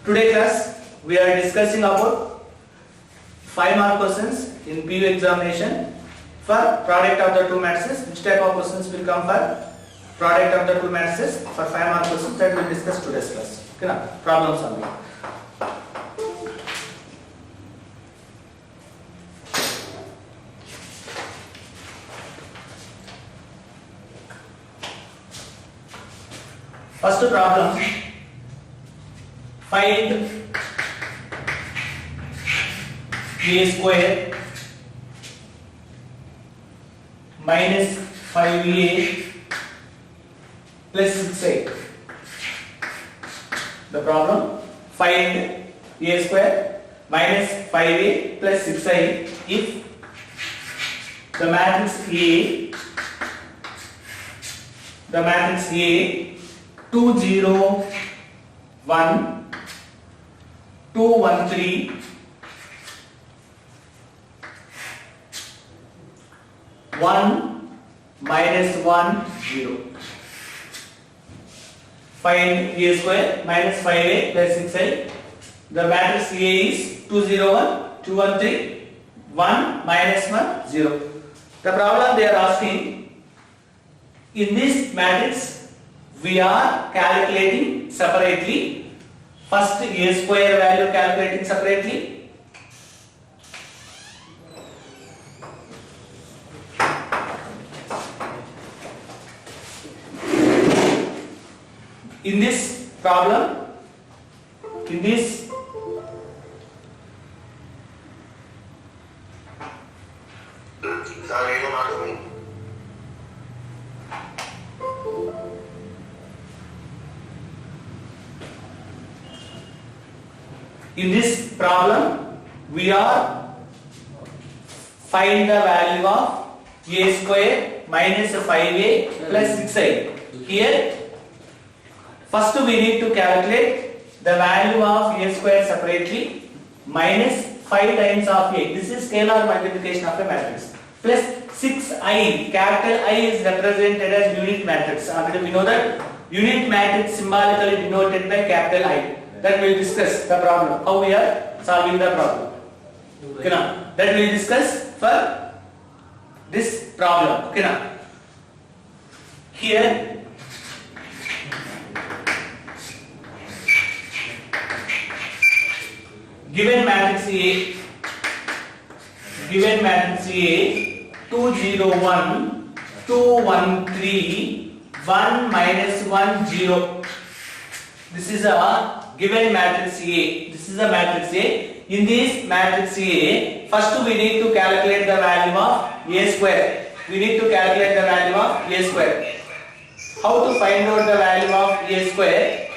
Today class we are discussing about 5-mark questions in PU examination for product of the two matrices. Which type of questions will come for product of the two matrices for 5-mark questions that we will discuss today's class. Okay, na? Problem solving. First problem, find a square minus 5a plus 6a. The problem, find a square minus 5a plus 6a if the matrix A 2 0 1 2 1 3 1 minus 1 0. Find a square minus 5a plus 6a. The matrix A is 2 0 1 2 1 3 1 minus 1 0. The problem they are asking, in this matrix we are calculating separately. First a square value calculating separately. In this problem, in this problem, we are find the value of a square minus 5a plus 6a. Here, first we need to calculate the value of a square separately minus 5 times of a. This is scalar multiplication of a matrix. Plus 6i, capital I is represented as unit matrix. Already we know that unit matrix symbolically denoted by capital I. That we will discuss the problem, how we are solving the problem. Okay, now that we will discuss for this problem. Okay, now here given matrix A 2 0 1 2 1 3 1 minus 1 0. This is a given matrix A. This is a matrix A. In this matrix A, first we need to calculate the value of A square. We need to calculate the value of A square. How to find out the value of A square?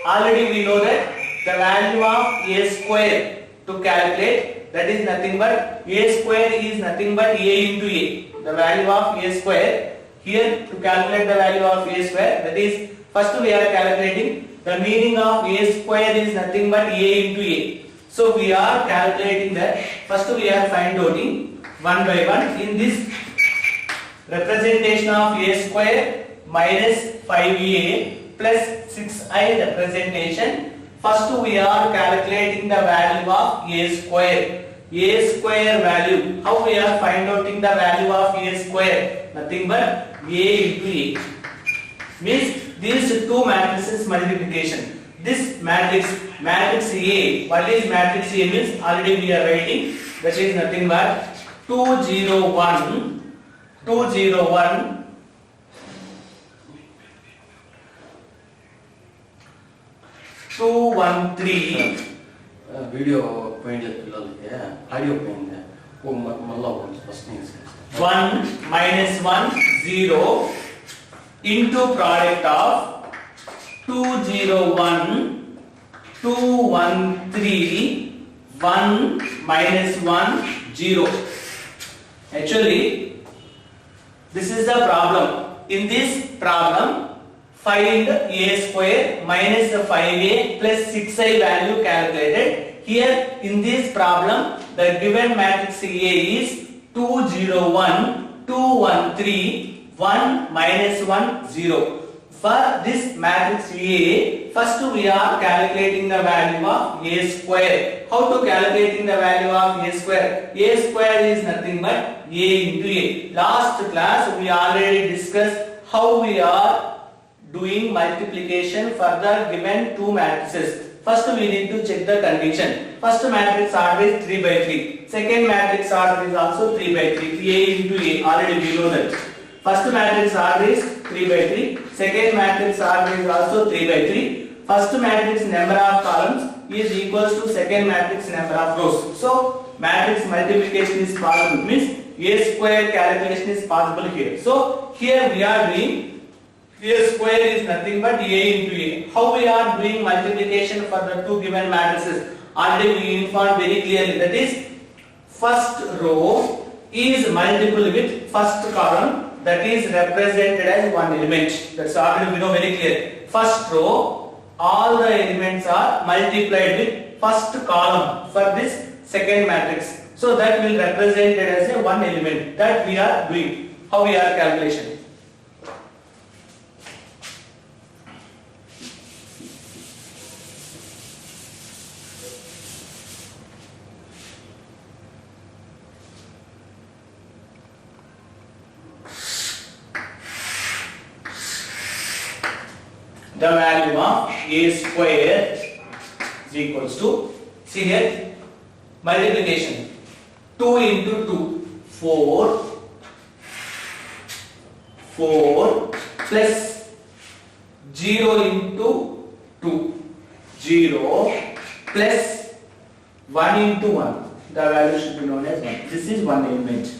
Already we know that the value of A square to calculate, that is nothing but A square is nothing but A into A. The value of A square, here to calculate the value of A square, that is first we are calculating the meaning of A square is nothing but A into A. So we are calculating that, first we are find outing one by one. In this representation of A square minus 5a plus 6i representation, first we are calculating the value of A square. A square value, how we are find outing the value of A square? Nothing but A into A. Means these two matrices multiplication. This matrix A, what is matrix A means already we are writing, that is nothing but 2 0 1 2 0 1 2 1 3 video point audio point 1 minus 1 0 into product of 2 0 1 2 1 3 1 minus 1 0. Actually, this is the problem. In this problem, find A square minus 5a plus 6i value calculated. Here in this problem, the given matrix A is 2 0 1 2 1 3 1 minus 1 0. For this matrix A, first we are calculating the value of A square. How to calculating the value of A square? A square is nothing but A into A. Last class we already discussed how we are doing multiplication for the given two matrices. First we need to check the condition. First matrix order is 3 by 3. Second matrix order is also 3 by 3. A into A. Already we know that. First matrix order is 3 by 3. Second matrix order is also 3 by 3. First matrix number of columns is equals to second matrix number of rows. So matrix multiplication is possible. Means A square calculation is possible here. So here we are doing A square is nothing but A into A. How we are doing multiplication for the two given matrices? Already we informed very clearly. That is, first row is multiple with first column, that is represented as one element. That's already we know very clear. First row, all the elements are multiplied with first column for this second matrix. So that will represented as a one element. That we are doing. How we are calculation? The value of A square is equals to, see here, multiplication, 2 into 2, 4 plus 0 into 2, 0 plus 1 into 1, the value should be known as 1. This is one element.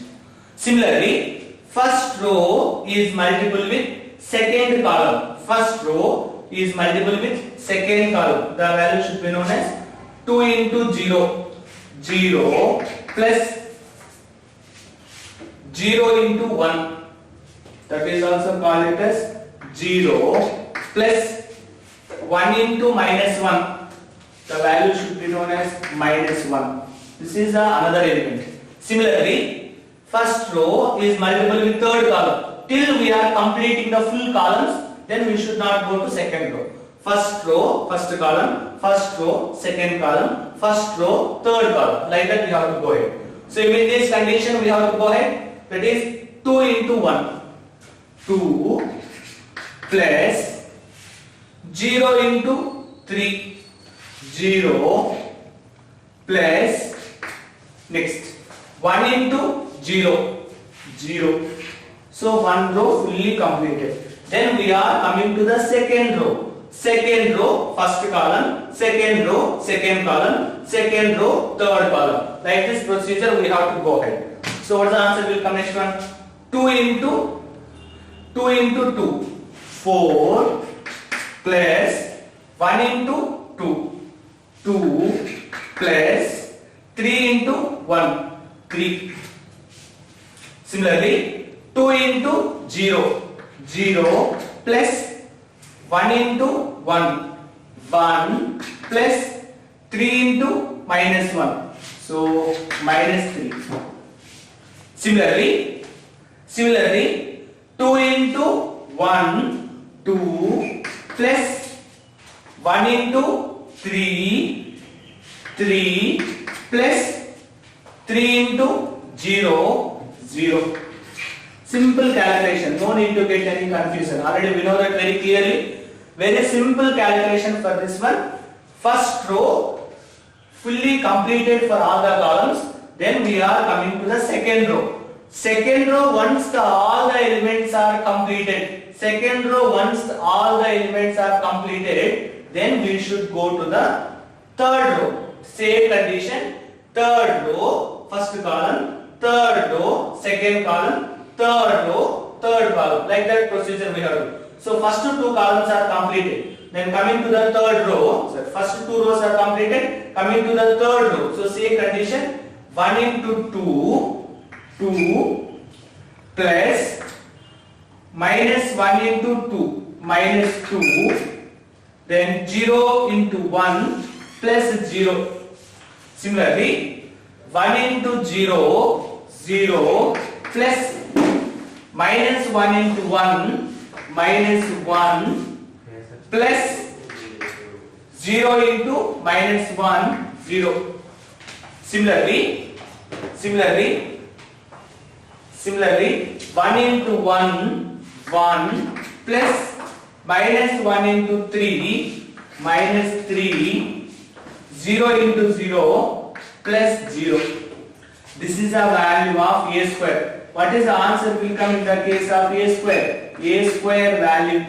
Similarly, first row is multiple with second column. First row is multiple with second column. The value should be known as 2 into 0. 0 plus 0 into 1. That is also called it as 0 plus 1 into minus 1. The value should be known as minus 1. This is another element. Similarly, first row is multiple with third column. Till we are completing the full columns, then we should not go to second row. First row, first column, first row, second column, first row, third column. Like that we have to go ahead. So in this condition we have to go ahead. That is 2 into 1. 2 plus 0 into 3. 0 plus next 1 into 0. 0. So one row fully completed. Then we are coming to the second row. Second row, first column, second row, second column, second row, third column. Like this procedure we have to go ahead. So what the answer will come next one? 2 into 2, 4 plus 1 into 2, 2 plus 3 into 1, 3. Similarly, 2 into 0, 0 plus 1 into 1, 1 plus 3 into minus 1. So minus 3. Similarly, 2 into 1, 2 plus 1 into 3, 3 plus 3 into 0, 0. Simple calculation, no need to get any confusion. Already we know that very clearly. Very simple calculation for this one. First row fully completed for all the columns. Then we are coming to the second row. Second row, once all the elements are completed. Second row, once all the elements are completed, then we should go to the third row. Same condition. Third row, first column. Third row, second column. Third row, third column. Like that procedure we have to do. So first two columns are completed. Then coming to the third row, so first two rows are completed. Coming to the third row. So same condition. 1 into 2, 2 plus minus 1 into 2, minus 2. Then 0 into 1 plus 0. Similarly, 1 into 0, 0 plus minus 1 into 1, minus 1 plus 0 into minus 1 0. Similarly 1 into 1 1 plus minus 1 into 3 minus 3 0 into 0 plus 0. This is a value of a square. What is the answer will come in the case of a square? A square value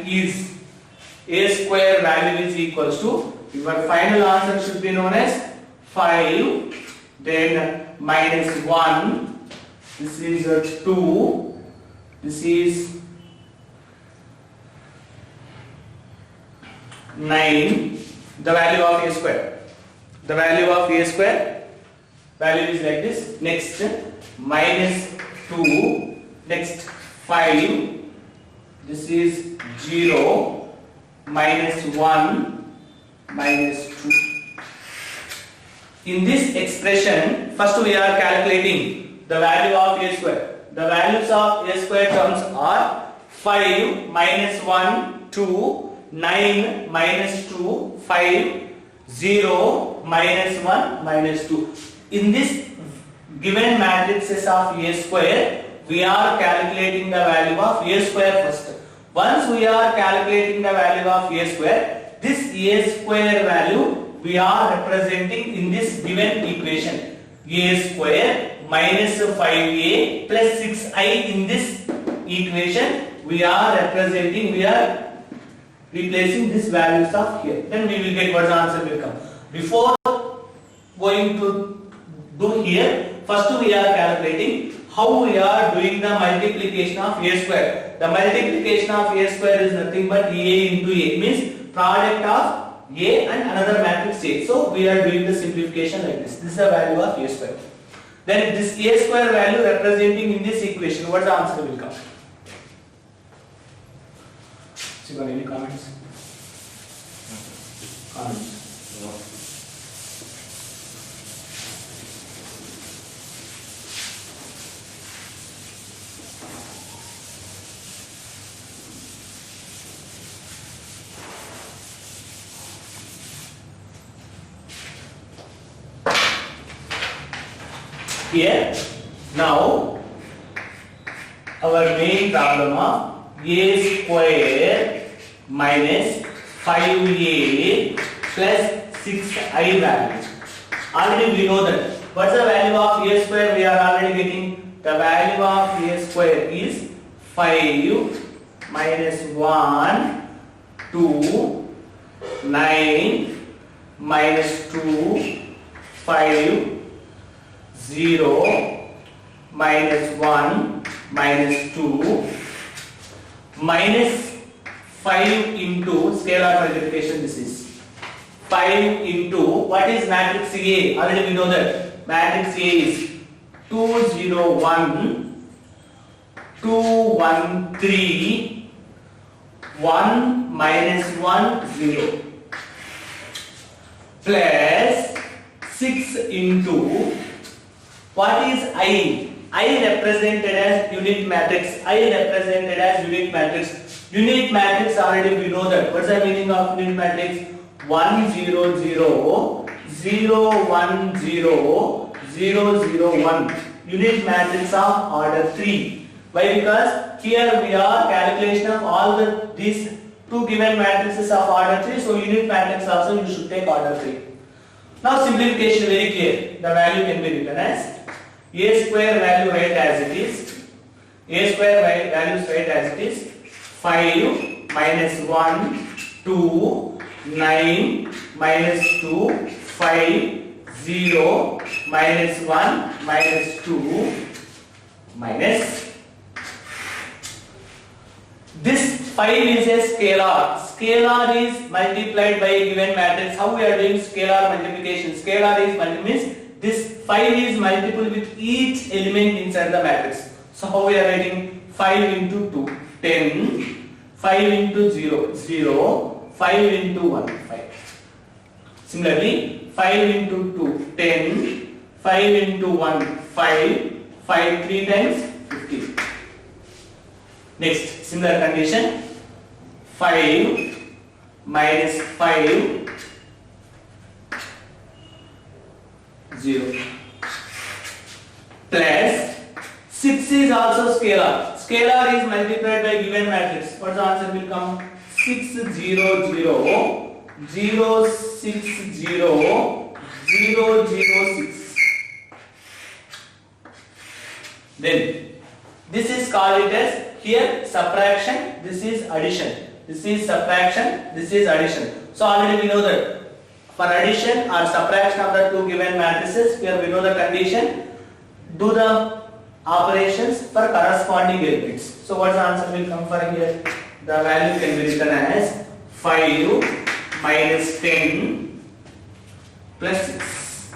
is equals to, your final answer should be known as 5, then minus 1, this is 2, this is 9, the value of a square. The value of a square value is like this. Next minus 2, next 5, this is 0, minus 1, minus 2. In this expression, first we are calculating the value of a square. The values of a square terms are 5 minus 1 2, 9 minus 2 5, 0 minus 1 minus 2. In this given matrices of a square, we are calculating the value of a square first. Once we are calculating the value of a square, this a square value we are representing in this given equation. A square minus 5a plus 6i in this equation we are representing, we are replacing these values of here. Then we will get what the answer will come. Before going to do here, first we are calculating how we are doing the multiplication of a square. The multiplication of a square is nothing but a into a, means product of a and another matrix a. So we are doing the simplification like this. This is the value of a square. Then this a square value representing in this equation, what the answer will come? Sivan, any comments? Comments? No. Here, now our main problem of a square minus 5a plus 6i value. Already we know that. What's the value of a square? We are already getting the value of a square is 5 minus 1 2 9 minus 2 5 0 minus 1 minus 2 minus 5 into scalar multiplication. This is 5 into what is matrix A? Already we know that matrix A is 2 0 1 2 1 3 1 minus 1 0 plus 6 into what is I? I represented as unit matrix. I represented as unit matrix. Unit matrix already we know that. What's the meaning of unit matrix? 1 0 0 0 1 0 0 0 1. Unit matrix of order 3. Why? Because here we are calculation of all these two given matrices of order 3. So unit matrix also you should take order 3. Now simplification very clear. The value can be written as a square value write as it is. A square value write as it is 5 minus 1 2 9 minus 2 5 0 minus 1 minus 2 minus this 5 is a scalar. Scalar is multiplied by a given matrix. How we are doing scalar multiplication? Scalar is means this 5 is multiple with each element inside the matrix. So how we are writing 5 into 2 10 5 into 0 0 5 into 1 5. Similarly 5 into 2 10 5 into 1 5 5 3 times 15. Next similar condition 5 minus 5 0 plus 6 is also scalar. Scalar is multiplied by given matrix. What's the answer will come? 6 0 0 0 6 0 0 0 6. Then this is called it as here subtraction, this is addition. This is subtraction, this is addition. So already we know that for addition or subtraction of the two given matrices, here we know the condition. Do the operations for corresponding elements. So what the answer will come for here? The value can be written as 5 minus 10 plus 6.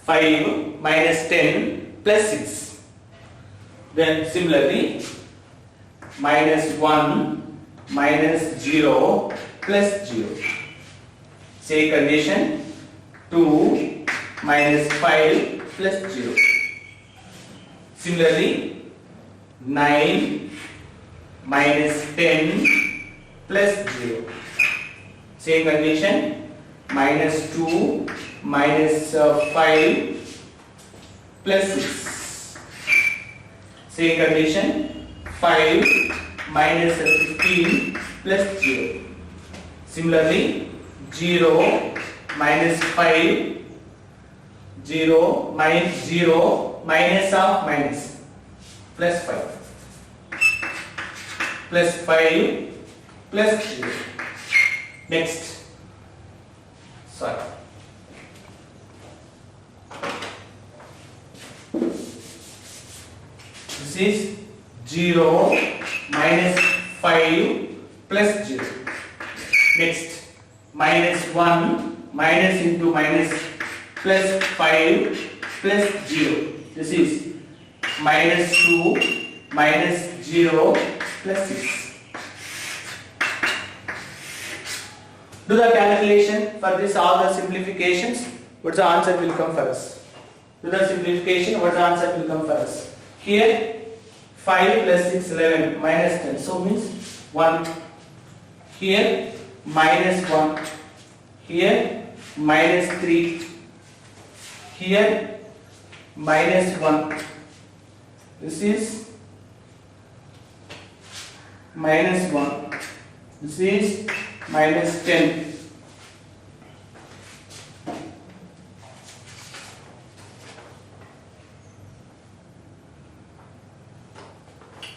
5 minus 10 plus 6. Then similarly, minus 1 minus 0 plus 0. Same condition, 2 minus 5 plus 0. Similarly, 9 minus 10 plus 0. Same condition, minus 2 minus 5 plus 6. Same condition, 5 minus 15 plus 0. Similarly, 0 minus 5, 0 minus 0 minus of minus plus 5 plus 5 plus 0. Next, sorry. This is 0 minus 5 plus 0. Next, minus 1 minus into minus plus 5 plus 0. This is minus 2 minus 0 plus 6. Do the calculation for this, all the simplifications. What's the answer will come for us? Do the simplification, what the answer will come for us? Here 5 plus 6 11 minus 10, so means 1. Here minus 1. Here minus 3. Here minus 1. This is minus 1. This is minus 10.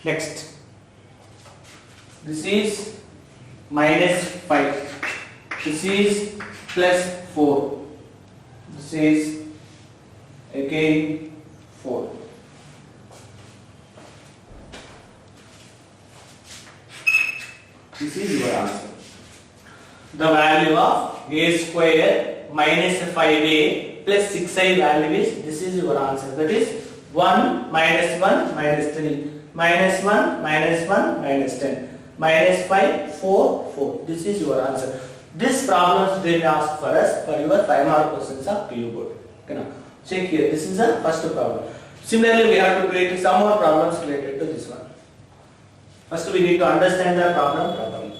Next, this is minus 5. This is plus 4. This is again 4. This is your answer. The value of a square minus 5a plus 6i value is, this is your answer. That is 1 minus 1 minus 3. Minus 1 minus 1 minus 10. Minus 5 4 4. This is your answer. This problems they ask for us for your 5 mark questions of PU board. Okay, now check here. This is the first problem. Similarly, we have to create some more problems related to this one. First, we need to understand the problem properly.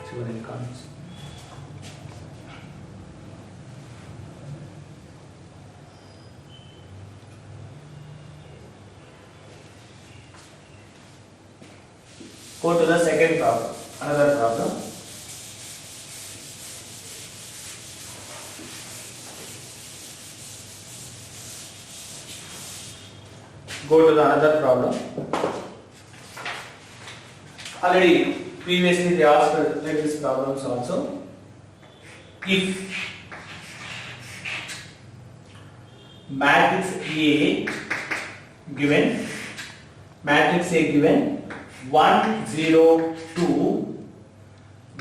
See what it comes. Go to the second problem, another problem. Go to the another problem. Already previously they asked like these problems also. If matrix A given 1 0 2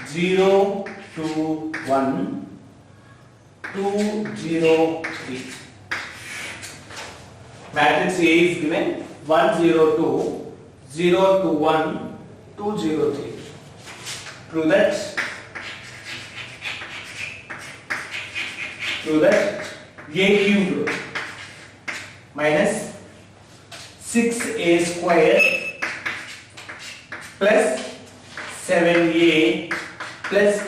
0 2 1 2 0 3. Matrix A is given 1 0 2 0 2 1 2 0 3. Prove that. A cubed minus 6a square plus 7a plus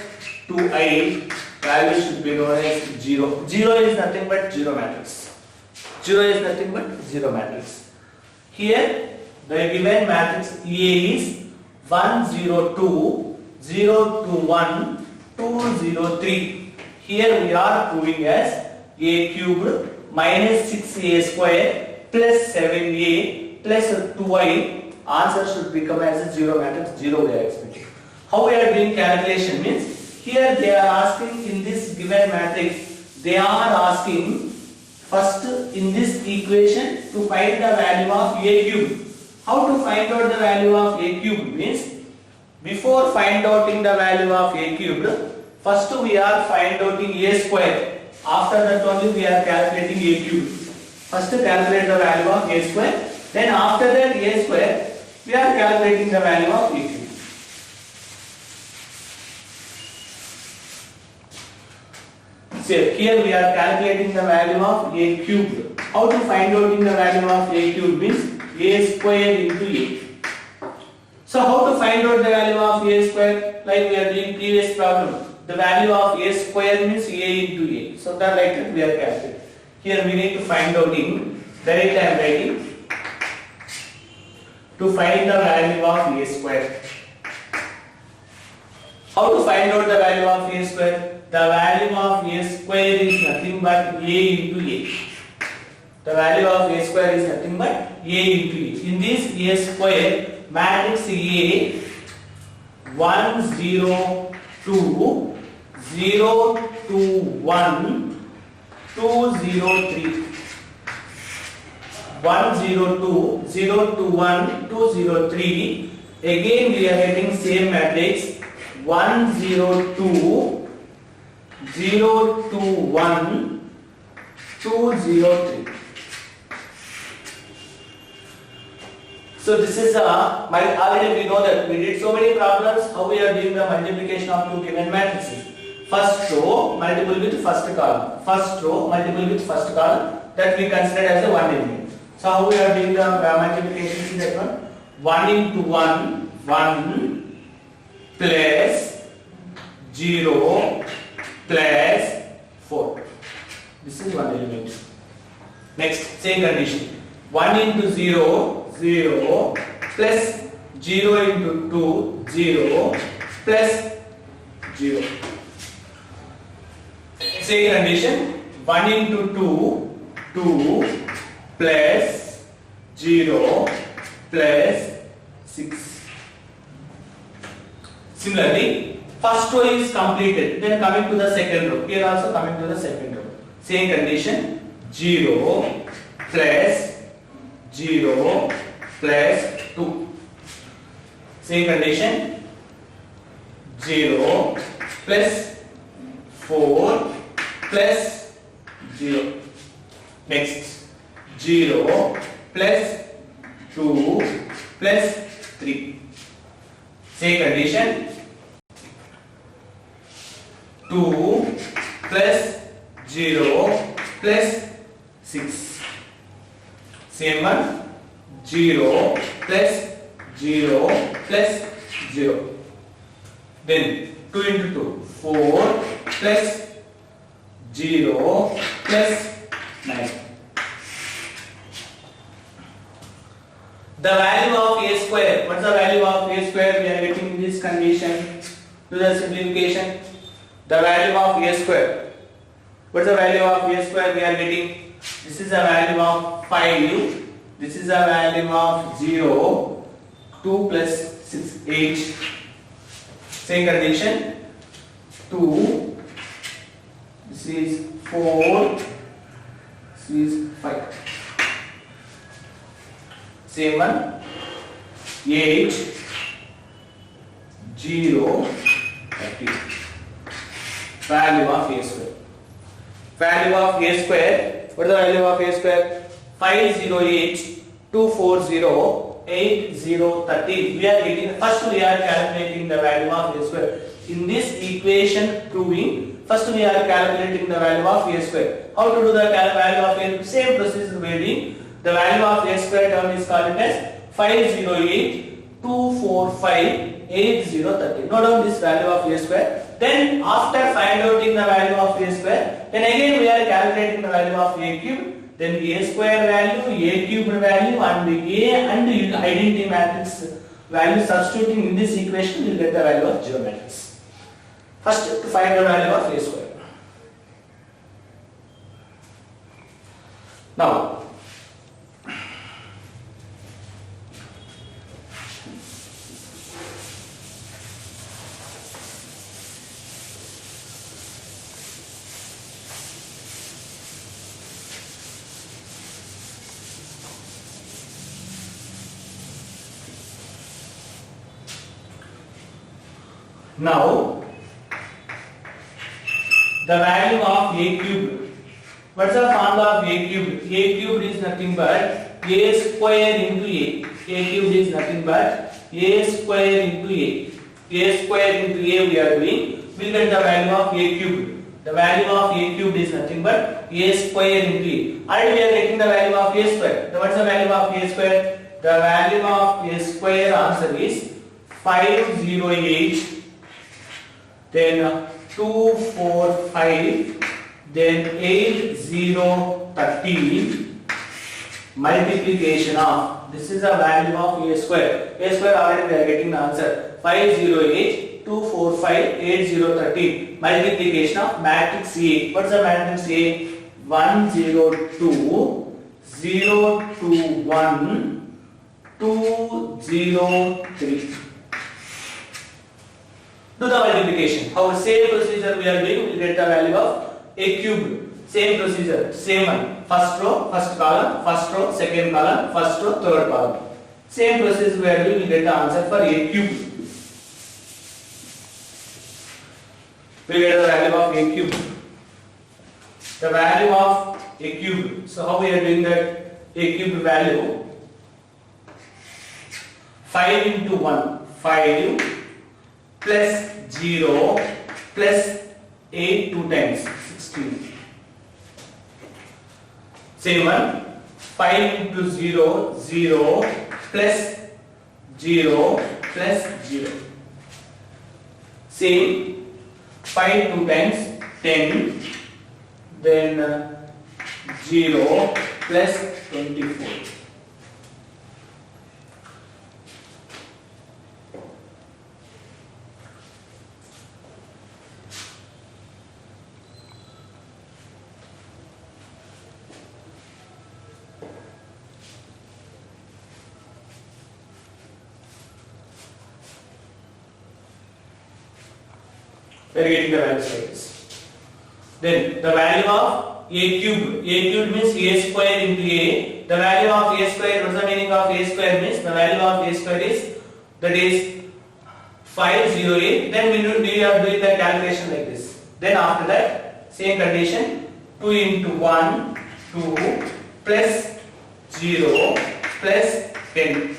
2i, value should be known as 0. 0 is nothing but 0 matrix. 0 is nothing but 0 matrix. Here the given matrix A is 1 0 2 0 2 1 2 0 3. Here we are proving as a cubed minus 6a square plus 7a plus 2i. Answer should become as a 0 matrix. 0 we are expecting. How we are doing calculation means, here they are asking in this given matrix, they are asking first in this equation to find the value of a cube. How to find out the value of a cube means, before find outing the value of a cubed, first we are find outing a square. After that only we are calculating a cube. First calculate the value of a square. Then after that a square, we are calculating the value of a cube. So here we are calculating the value of a cube. How to find out in the value of a cube means a square into a. So how to find out the value of a square? Like we are doing previous problem. The value of a square means a into a. So that like that we are calculating. Here we need to find out in, directly I am writing, to find the value of a square. How to find out the value of a square? The value of a square is nothing but a into a. The value of a square is nothing but a into a. In this a square, matrix A 1 0 2 0 2 1 2 0 3. 1 0 2 0 2 1 2 0 3. Again we are getting same matrix 1 0 2 0 2 1 2 0 3. So this is already we know that we did so many problems. How we are doing the multiplication of two given matrices? First row multiple with first column. First row multiple with first column, that we consider as a one element. So how we are doing the multiplication in that one? 1 into 1 1 plus 0 plus 4. This is one element. Next, same condition. 1 into 0 0 plus 0 into 2 0 plus 0. Same condition. 1 into 2 2 plus 0 plus 6. Similarly, first row is completed. Then coming to the second row. Here also coming to the second row. Same condition. 0 plus 0 plus 2. Same condition. 0 plus 4 plus 0. Next. 0 plus 2 plus 3. Same condition. 2 plus 0 plus 6. Same one. 0 plus 0 plus 0. Then 2 into 2 4 plus 0 plus 9. The value of a square. What's the value of a square? We are getting in this condition. Do the simplification. The value of a square. What's the value of a square we are getting? This is a value of 5. This is a value of 0. 2 plus 6, 8. Same condition. 2. This is 4. This is 5. Same one. 8. 0. 30. Value of a square. Value of a square. What is the value of a square? 508 240 8013. We are getting, first we are calculating the value of a square. In this equation proving, first we are calculating the value of a square. How to do the value of a? Same process we are doing. The value of a square term is called as 508,245,8030. Note down this value of a square. Then after find out the value of a square, then again we are calculating the value of a cube. Then a square value, a cube value, and a and identity matrix value substituting in this equation, you will get the value of geomatrix. First, to find the value of a square. Now, the value of a cube. What's the formula of a cube? A cube is nothing but a square into a. A cube is nothing but a square into a. A square into a we are doing. We get the value of a cube. The value of a cube is nothing but a square into a. Already we are getting the value of a square. What's the value of a square? The value of a square answer is 508. Then 245, then 8030 multiplication of, this is the value of a square. A square already we are getting the answer 508, 245, 8030 multiplication of matrix A. What's the matrix A? 102, 021, 203. Do the multiplication. How same procedure we are doing, we will get the value of a cube. Same procedure, same one. First row, first column, first row, second column, first row, third column. Same procedure we are doing, we get the answer for a cube. We get the value of a cube. The value of a cube. So how we are doing that? A cube value 5 into 1, 5 plus 0 plus 8 2 times 16. Same one, 5 into 0, 0 plus 0 plus 0. Same, 5 2 times 10, then 0 plus 24. We are getting the values like this. Then the value of a cube. A cube means a square into a. The value of a square, what's the meaning of a square means? The value of a square is, that is 508. Then we are doing the calculation like this. Then after that, same condition, 2 into 1, 2 plus 0 plus 10.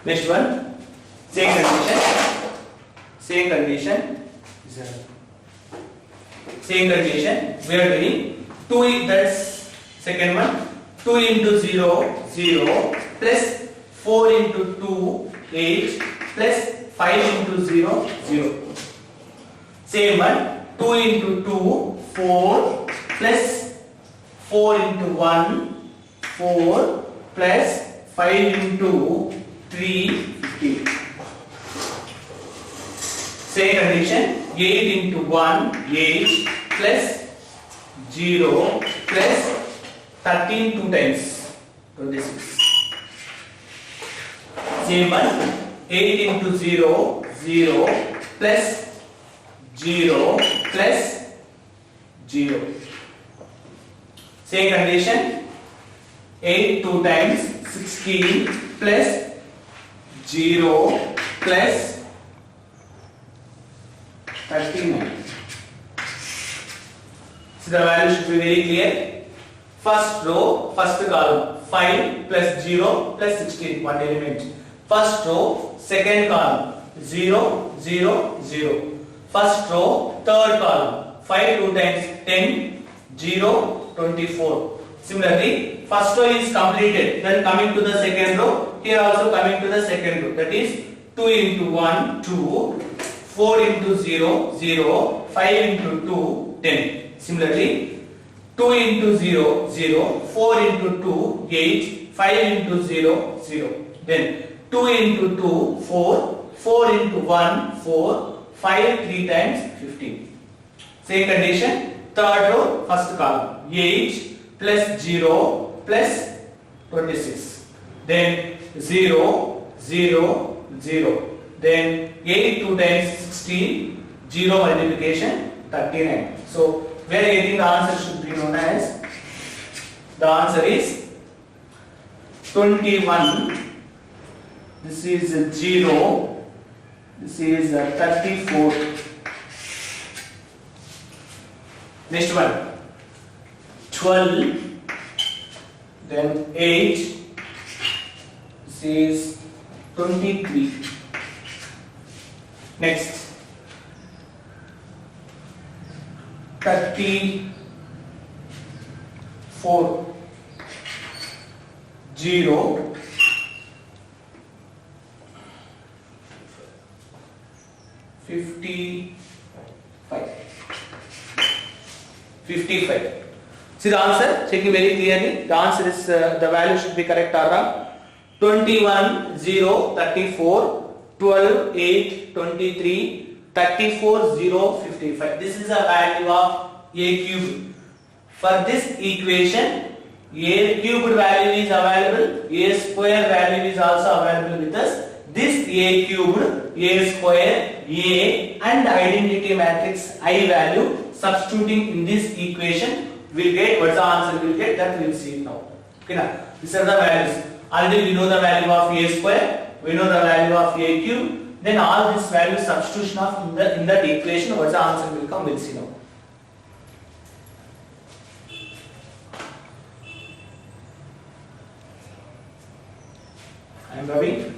Next one, same condition, same condition, we are doing 2, that's second one, 2 into 0, 0, plus 4 into 2, 8, plus 5 into 0, 0. Same one, 2 into 2, 4, plus 4 into 1, 4, plus 5 into 3, 15. Same condition, 8 into 1, 8, plus 0 plus 13 two times 26. Same one. 8 into 0 0 plus 0 plus 0. Same condition. 8 two times 16 plus 0 plus 39. So the value should be very clear. First row, first column, 5 plus 0 plus 16, one element. First row, second column, 0, 0, 0. First row, third column, 5 2 times 10, 0, 24. Similarly, first row is completed. Then coming to the second row, here also coming to the second row. That is 2 into 1, 2, 4 into 0, 0, 5 into 2, 10. Similarly, 2 into 0, 0, 4 into 2, 8, 5 into 0, 0. Then 2 into 2, 4, 4 into 1, 4, 5 3 times 15. Same condition, third row, first column, 8 plus 0 plus 26. Then 0, 0, 0. Then 8 2 times 16, 0 multiplication, 39. So, we are getting the answer should be known as, the answer is 21. This is 0. This is 34. Next one. 12. Then 8. This is 23. Next. 34. 0. 55. 55. See the answer? Checking very clearly. The answer is the value should be correct or wrong. 21, 0, 34, 12, 8, 23, 34, 0, 55. This is the value of a cube. For this equation, a cubed value is available, a square value is also available with us. This a cubed, a square, a and identity matrix I value substituting in this equation will get, what's the answer will get, that we will see now. Okay, now these are the values. Already we know the value of a square, we know the value of a cube. Then all this value substitution of in that equation, what's the answer will come, we'll see now. I am Ravi.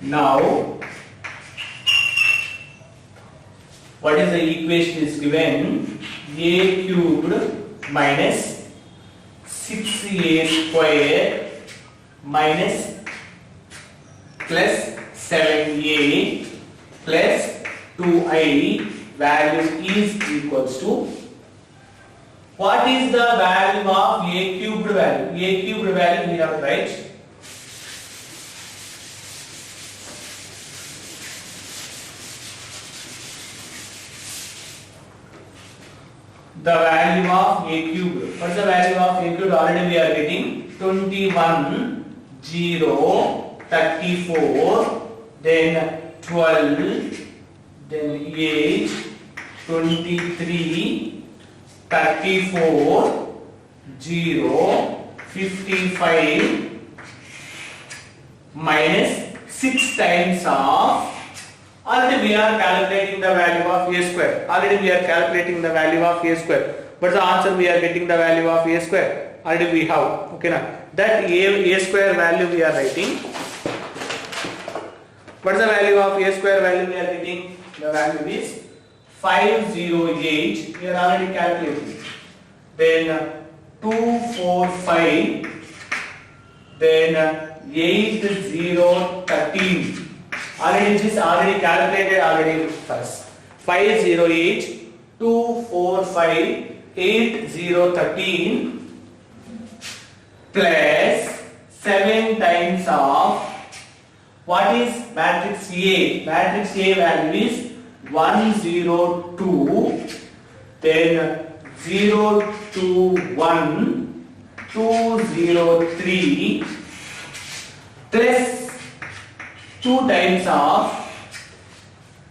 Now, what is the equation is given? A cubed minus 6a square minus plus 7a plus 2i value is equals to, what is the value of a cubed value? A cubed value we have to write. The value of a cube. What's the value of a cube? Already we are getting 21, 0, 34, then 12, then 8, 23, 34, 0, 55 minus 6 times of, already we are calculating the value of a square. Already we are calculating the value of a square. But the answer we are getting the value of a square. Already we have. Okay now. That a square value we are writing. What is the value of a square value we are getting? The value is 508. We are already calculating. Then 245. Then 8013. Already this already calculated already first. 508 245 8013 plus 7 times of What is matrix A? Matrix A value is 1, 0, 2, then 0, 2, 1, 2, 0, 3 plus 2 times of,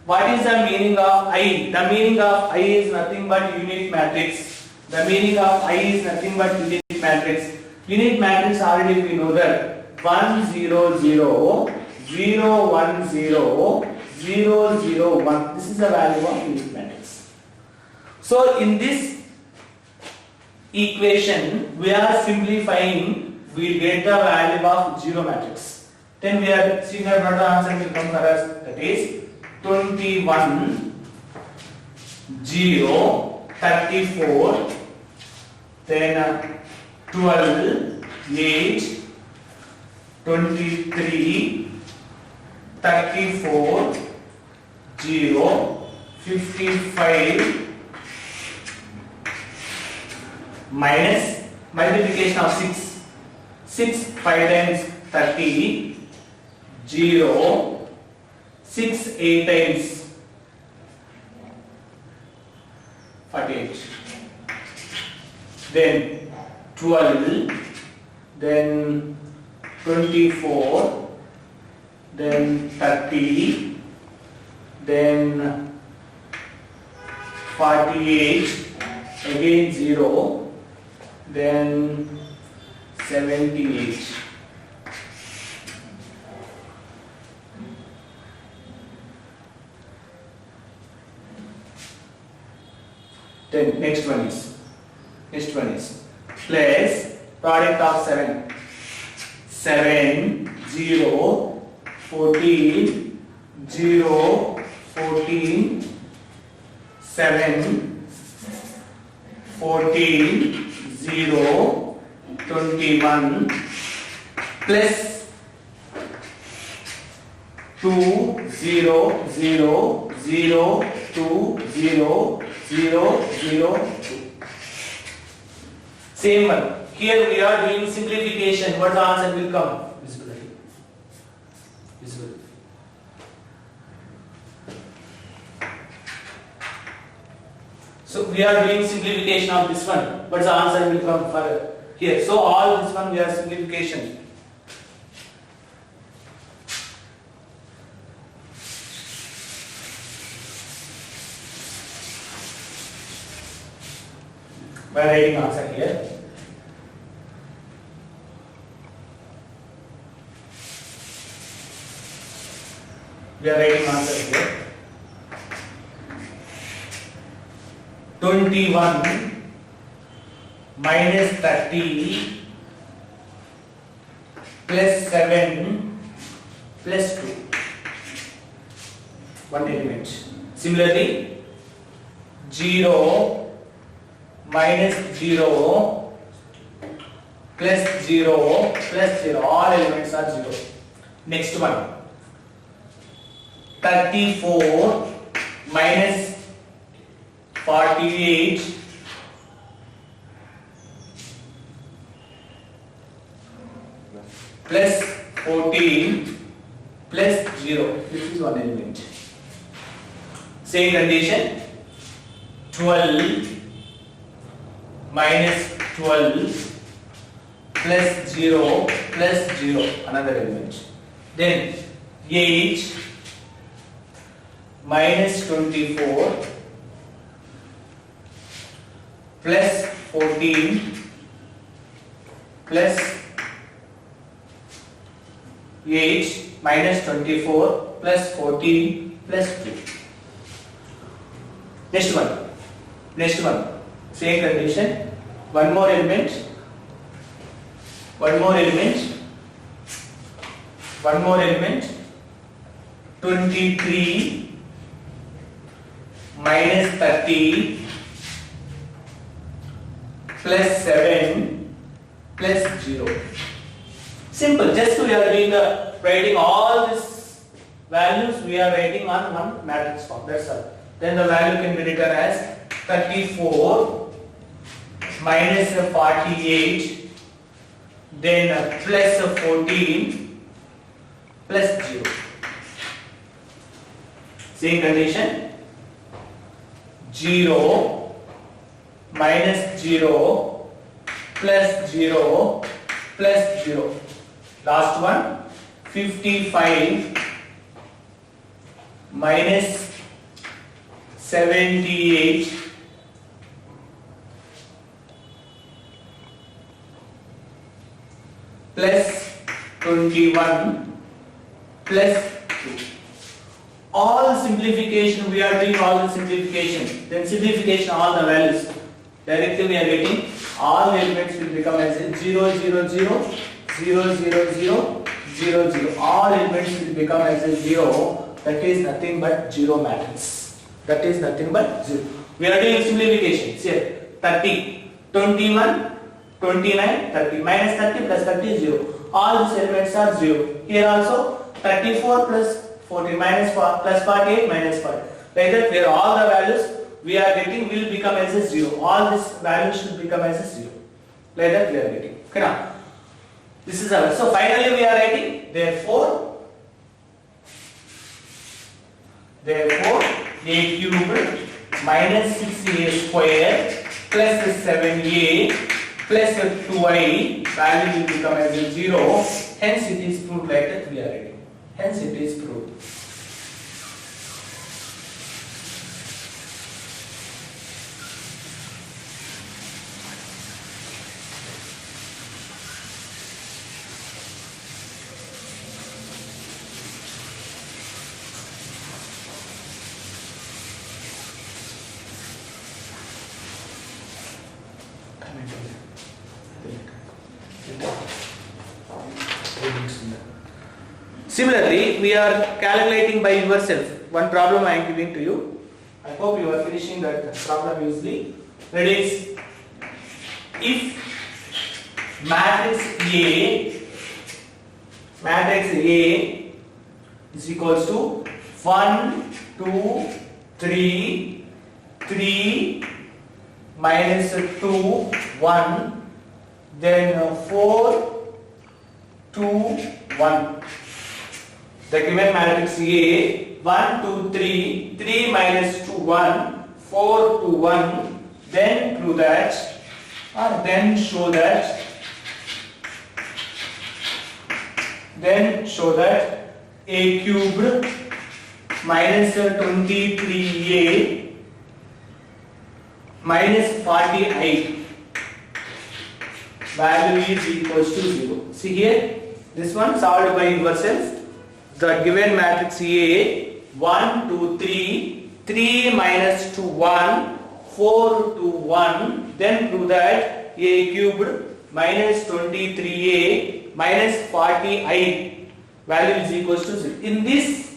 what is the meaning of I? The meaning of I is nothing but unit matrix. The meaning of I is nothing but unit matrix. Unit matrix already we know that 1, 0, 0, 0, 1, 0, 0, 0, 1. This is the value of unit matrix. So in this equation we are simplifying, we get the value of 0 matrix. Then we are seeing that what the answer will come for us, that is 21, 0, 34, then 12, 8, 23, 34, 0, 55 minus multiplication of 6. 6 5 times 30, 0, 6 8 times 48. Then 12, then 24, then 30, then 48, again 0, then 78. Then next one is plus product of 7. 7, 0, 14, 0, 14, 7, 14, 0, 21 plus 2, 0, 0, 0, 2, 0, 0, 0, 2. Same one. Here we are doing simplification. What the answer will come? Visible. Visible. So we are doing simplification of this one. What the answer will come for here? So all this one we are simplification. We are writing answer here. We are writing answer here. 21 minus 30 plus 7 plus 2. One element. Similarly, 0 minus 0 plus 0 plus 0. All elements are 0. Next one. 34 minus 48 plus 14 plus 0. This is one element. Same condition. 12 minus 12 plus 0 plus 0. Another element. Then 8 minus 24 plus 14 plus 8 minus 24 plus 14 plus 2. Next one. Same condition. One more element. 23 minus 30 plus 7 plus 0. Simple. Just we are doing writing all these values, we are writing on one matrix form. That's all. Then the value can be written as 34 minus 48, then plus 14 plus 0. Same condition. 0 minus 0 plus 0 plus 0. Last one. 55 minus 78 plus 21 plus 2. All simplification, we are doing all the simplification. Then simplification all the values. Directly we are getting all the elements will become as 0, 0, 0, 0, 0, 0, 0, 0. All elements will become as a 0. That is nothing but 0 matrix. That is nothing but 0. We are doing simplification. Here 30, 21, 29, 30. Minus 30 plus 30 is 0. All these elements are 0. Here also 34 plus 40 minus 4 plus 48 minus 40. Like that, where all the values we are getting will become as a 0. All these values should become as a 0. Like that we are getting. Okay, now this is our. So finally we are writing therefore a cubed minus 6a square plus 7a plus 2i value will become as a 0. Hence it is proved like that we are writing. Hence it is proved. Similarly, we are calculating by yourself. One problem I am giving to you. I hope you are finishing that problem easily. That is, if matrix A is equals to 1, 2, 3, 3 minus 2, 1, then 4, 2, 1. The given matrix A, 1, 2, 3, 3 minus 2, 1, 4, 2, 1, then prove that, or then show that A cubed minus 23A minus 40I value is equals to 0. See here, this one solved by yourself. The given matrix A, 1, 2, 3, 3 minus 2, 1, 4, 2, 1, then prove that A cubed minus 23A minus 40I value is equals to 0. In this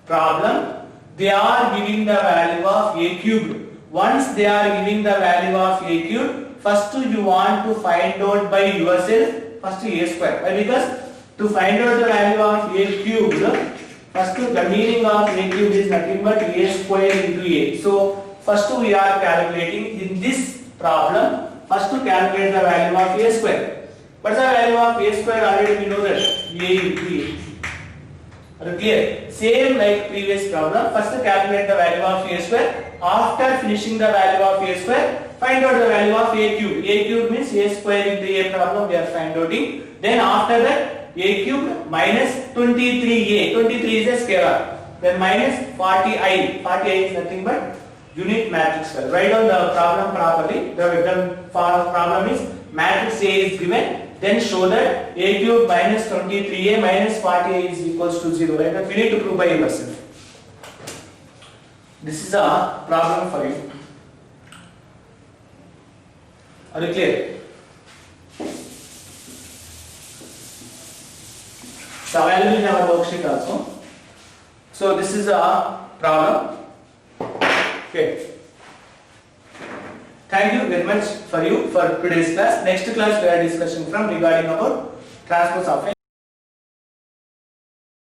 problem, they are giving the value of A cubed. Once they are giving the value of A cubed, first you want to find out by yourself first A square. Why? Because to find out the value of A cubed, first the meaning of A cubed is nothing but A square into A. So first we are calculating in this problem, first to calculate the value of A square. What is the value of A square? Already we know that A into A. Are you clear? Same like previous problem, first to calculate the value of A square. After finishing the value of A square, find out the value of A cubed. A cubed means A square into A problem we are finding out. Then after that, A cubed minus 23A. 23 is a scalar. Then minus 40I. 40I is nothing but unit matrix. Write down the problem properly. The problem is matrix A is given. Then show that A cubed minus 23A minus 40A is equals to 0. Right? We need to prove by yourself. This is a problem for you. Are you clear? It's available in our worksheet also. So this is a problem. Okay. Thank you very much for today's class. Next class we are discussing from regarding about transpose of